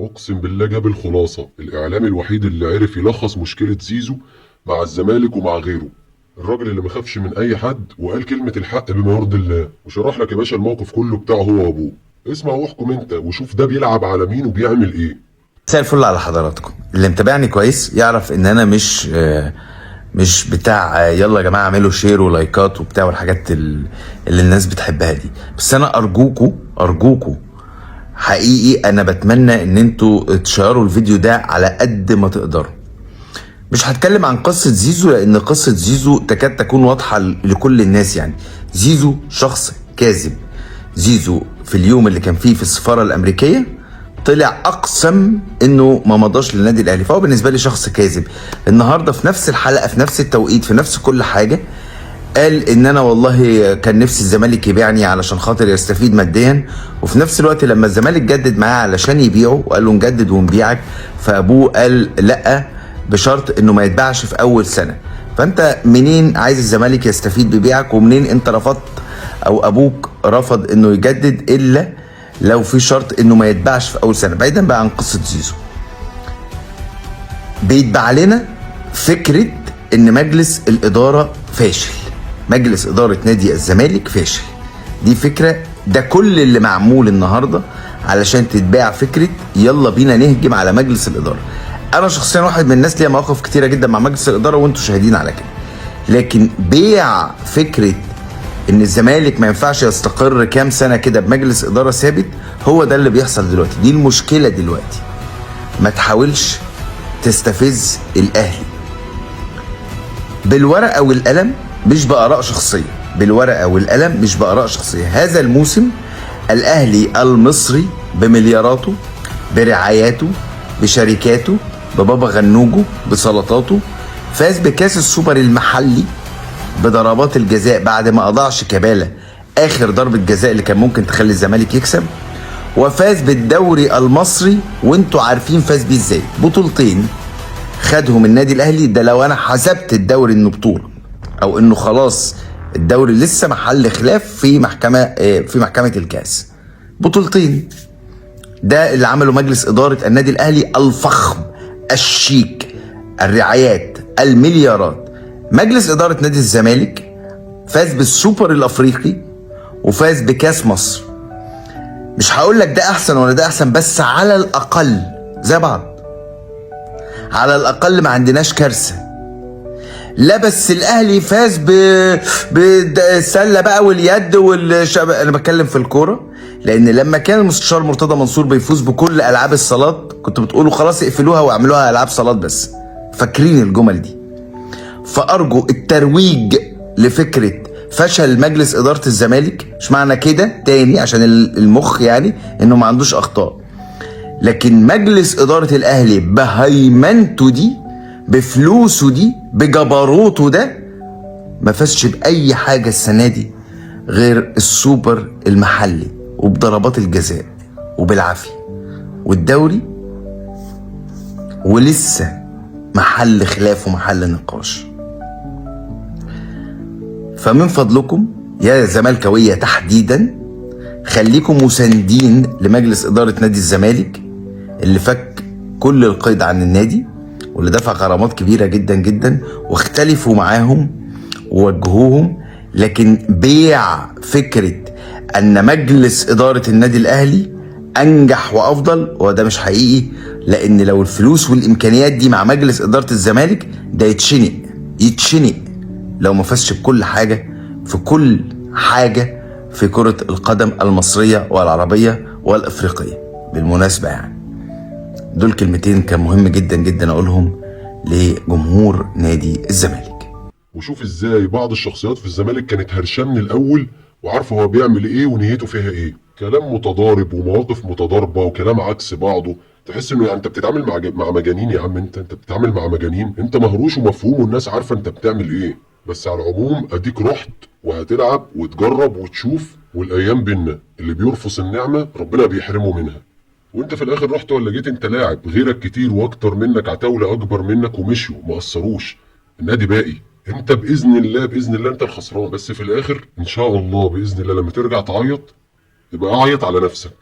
اقسم بالله جاب الخلاصه، الاعلامي الوحيد اللي عرف يلخص مشكله زيزو مع الزمالك ومع غيره. الراجل اللي ما خافش من اي حد وقال كلمه الحق بما يرضي الله، وشرح لك يا باشا الموقف كله بتاعه هو وابوه. اسمع واحكم انت وشوف ده بيلعب على مين وبيعمل ايه. مساء الفل على حضراتكم. اللي متابعني كويس يعرف ان انا مش بتاع يلا يا جماعه اعملوا شير ولايكات وبتاع والحاجات اللي الناس بتحبها دي. بس انا ارجوكوا حقيقي انا بتمنى ان انتوا تشيروا الفيديو ده على قد ما تقدروا. مش هتكلم عن قصة زيزو لان قصة زيزو تكاد تكون واضحة لكل الناس. يعني زيزو شخص كاذب. زيزو في اليوم اللي كان فيه في السفارة الامريكية طلع اقسم انه ما مضاش للنادي الاهلي، فهو بالنسبه لي شخص كاذب. النهارده في نفس الحلقه في نفس التوقيت في نفس كل حاجه قال ان انا والله كان نفسي الزمالك يبيعني علشان خاطر يستفيد ماديا، وفي نفس الوقت لما الزمالك جدد معاه علشان يبيعه وقال له نجدد ونبيعك، فابوه قال لا بشرط انه ما يتباعش في اول سنه. فانت منين عايز الزمالك يستفيد ببيعك، ومنين انت رفضت او ابوك رفض انه يجدد الا لو في شرط انه ما يتباعش في اول سنه؟ بعيدا بقى عن قصه زيزو، بيتباع لنا فكره ان مجلس الاداره فاشل، مجلس اداره نادي الزمالك فاشل. دي فكره، ده كل اللي معمول النهارده علشان تتباع فكره يلا بينا نهجم على مجلس الاداره. انا شخصيا واحد من الناس ليا مواقف كتيره جدا مع مجلس الاداره وانتم شاهدين على كده، لكن بيع فكره ان الزمالك ما ينفعش يستقر كام سنه كده بمجلس اداره ثابت، هو ده اللي بيحصل دلوقتي. دي المشكله دلوقتي. ما تحاولش تستفز الاهلي بالورقه والقلم، مش باراء شخصيه، بالورقه والقلم مش باراء شخصيه. هذا الموسم الاهلي المصري بملياراته برعاياته بشركاته ببابا غنوجه بسلطاته فاز بكاس السوبر المحلي بضربات الجزاء بعد ما اضاع شيكابالا اخر ضربه جزاء اللي كان ممكن تخلي الزمالك يكسب، وفاز بالدوري المصري وانتوا عارفين فاز بيه ازاي. بطولتين خدهم النادي الاهلي، ده لو انا حسبت الدوري انه بطوله او انه خلاص الدوري لسه محل خلاف في محكمه الكاس. بطولتين، ده اللي عمله مجلس اداره النادي الاهلي الفخم الشيك، الرعايات، المليارات. مجلس اداره نادي الزمالك فاز بالسوبر الافريقي وفاز بكاس مصر. مش هقول لك ده احسن ولا ده احسن، بس على الاقل زي بعض، على الاقل ما عندناش كارثه. لا بس الاهلي فاز بالسله بقى واليد انا بتكلم في الكوره، لان لما كان المستشار مرتضى منصور بيفوز بكل العاب الصالات كنتوا بتقولوا خلاص اقفلوها واعملوها العاب صالات بس. فاكرين الجمل دي؟ فارجو الترويج لفكره فشل مجلس اداره الزمالك مش معنى كده تاني عشان المخ يعني انه ما عندوش اخطاء، لكن مجلس اداره الاهلي بهيمنته دي بفلوسه دي بجبروته ده ما فازش باي حاجه السنه دي غير السوبر المحلي وبضربات الجزاء وبالعافيه، والدوري ولسه محل خلاف ومحل نقاش. فمن فضلكم يا زملكاويه تحديدا خليكم مساندين لمجلس اداره نادي الزمالك اللي فك كل القيد عن النادي واللي دفع غرامات كبيره جدا جدا، واختلفوا معاهم ووجهوهم، لكن بيع فكره ان مجلس اداره النادي الاهلي انجح وافضل وده مش حقيقي. لان لو الفلوس والامكانيات دي مع مجلس اداره الزمالك ده يتشنق لو ما فازش بكل حاجه في كل حاجه في كره القدم المصريه والعربيه والافريقيه. بالمناسبه يعني دول كلمتين كان مهم جدا جدا اقولهم لجمهور نادي الزمالك. وشوف ازاي بعض الشخصيات في الزمالك كانت هرشاه من الاول وعارفه هو بيعمل ايه ونيته فيها ايه. كلام متضارب ومواقف متضاربه وكلام عكس بعضه، تحس انه يعني انت بتتعامل مع مجانين يا عم. انت بتتعامل مع مجانين، انت مهروش ومفهوم والناس عارفه انت بتعمل ايه. بس على العموم اديك رحت وهتلعب وتجرب وتشوف، والايام بينا اللي بيرفض النعمه ربنا بيحرمه منها. وانت في الاخر رحت ولا جيت انت لاعب غيرك كتير واكتر منك عتاوله اكبر منك ومشيوا ما قصروش، النادي باقي. انت باذن الله انت الخسران، بس في الاخر ان شاء الله باذن الله لما ترجع تعيط يبقى اعيط على نفسك.